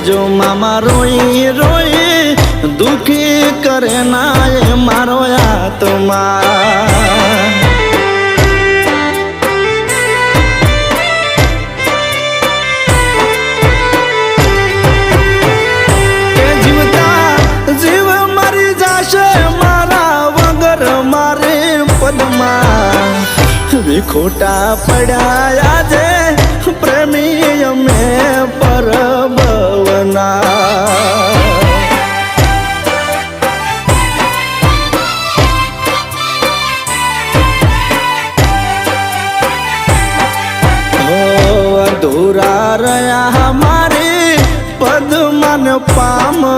જો મામા રોઈ રોઈ દુખી કરે ના એ મારો આત્મા ખોટા પડ્યા આજે